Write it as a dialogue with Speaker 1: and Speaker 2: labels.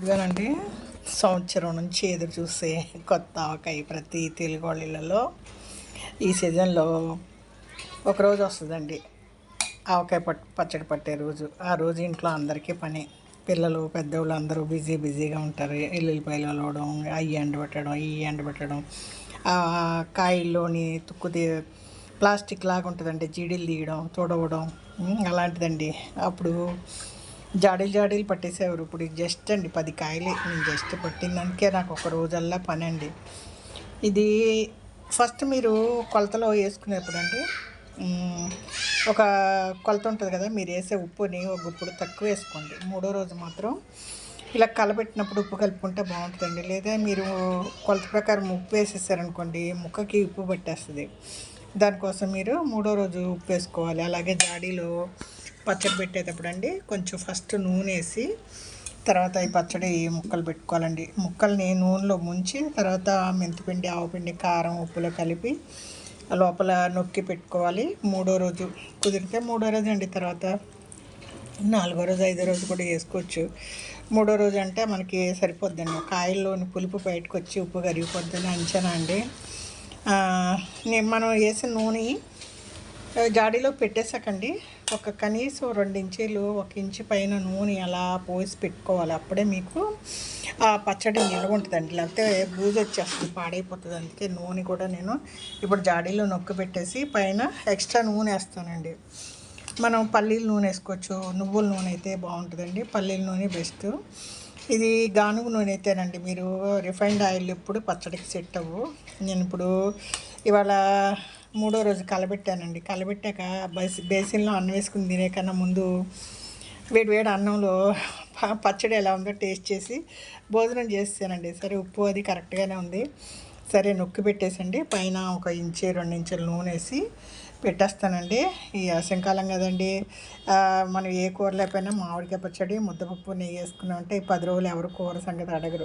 Speaker 1: ఇదిగోనండి, సంవత్సరం నుంచి ఎదురు చూసే కొత్త ఆవకాయ ప్రతి తెలుగు వాళ్ళ ఇళ్ళలో ఈ సీజన్లో ఒకరోజు వస్తుందండి. ఆవకాయ పచ్చడి పట్టే రోజు. ఆ రోజు ఇంట్లో అందరికీ పని. పిల్లలు పెద్దవాళ్ళు అందరూ బిజీగా ఉంటారు. ఎల్లుల్లిపాయలు అలవడం, అవి ఎండబెట్టడం, ఈ ఎండబెట్టడం, ఆ కాయల్లోని ప్లాస్టిక్ లాగా ఉంటుందండి, జీడీలు తీయడం, తుడవడం, అలాంటిదండి. అప్పుడు జాడీలు పట్టేసేవారు. ఇప్పుడు జస్ట్ అండి 10 కాయలే. నేను జస్ట్ పట్టిందానికే నాకు ఒక రోజల్లా పని అండి. ఇది ఫస్ట్ మీరు కొలతలో వేసుకునేప్పుడు అండి, ఒక కొలత ఉంటుంది కదా, మీరు వేసే ఉప్పుని ఒక గుప్పుడు తక్కువ వేసుకోండి. మూడో రోజు మాత్రం ఇలా కలబెట్టినప్పుడు ఉప్పు కలుపుకుంటే బాగుంటుందండి. లేదా మీరు కొలత ప్రకారం ఉప్పు వేసేసారనుకోండి, ముక్కకి ఉప్పు పట్టేస్తుంది. దానికోసం మీరు మూడో రోజు ఉప్పు వేసుకోవాలి. అలాగే జాడీలో పచ్చడి పెట్టేటప్పుడు అండి, కొంచెం ఫస్ట్ నూనె వేసి తర్వాత ఈ పచ్చడి ముక్కలు పెట్టుకోవాలండి. ముక్కల్ని నూనెలో ముంచి తర్వాత మెంతిపిండి, ఆవపిండి, కారం, ఉప్పులో కలిపి లోపల నొక్కి పెట్టుకోవాలి. మూడో రోజు కుదిరితే మూడో రోజు అండి. తర్వాత 4వ రోజు 5వ రోజు కూడా వేసుకోవచ్చు. మూడో రోజు అంటే మనకి సరిపోద్దండి. కాయల్లోని పులుపు బయటకు వచ్చి ఉప్పు కరిగిపోద్దని అంచనా అండి. మనం వేసిన నూనె జాడీలో పెట్టేసాకండి, ఒక కనీసం 2 ఇంచీలు 1 ఇంచు పైన నూనె అలా పోసి పెట్టుకోవాలి. అప్పుడే మీకు ఆ పచ్చడి నిల్వ ఉంటుందండి. లేకపోతే బూజు వచ్చేస్తుంది, పాడైపోతుంది. అందుకే నూనె కూడా నేను ఇప్పుడు జాడీలో నొక్కి పెట్టేసి పైన ఎక్స్ట్రా నూనె వేస్తానండి. మనం పల్లీల నూనె వేసుకోవచ్చు, నువ్వుల నూనె అయితే బాగుంటుందండి. పల్లీల నూనె బెస్ట్. ఇది గానుగ నూనె అయితేనండి, మీరు రిఫైన్డ్ ఆయిల్ ఎప్పుడు పచ్చడికి సెట్ అవ్వు. నేను ఇప్పుడు ఇవాళ మూడో రోజు కలబెట్టానండి. కలబెట్టాక బేసిన్లో అన్నం వేసుకుని తినే కన్నా ముందు వేడి అన్నంలో పచ్చడి ఎలా ఉందో టేస్ట్ చేసి భోజనం చేస్తానండి. సరే ఉప్పు అది కరెక్ట్గానే ఉంది. సరే నొక్కి పెట్టేసండి, పైన 1 ఇంచు 2 ఇంచుల నూనె వేసి పెట్టేస్తానండి. ఈ వేసవికాలం కదండి, మనం ఏ కూర లేకపోయినా మామిడికాయ పచ్చడి, ముద్దపప్పు, నెయ్యి వేసుకున్నామంటే ఈ 10 రోజులు ఎవరు కూర సంగతి అడగరు.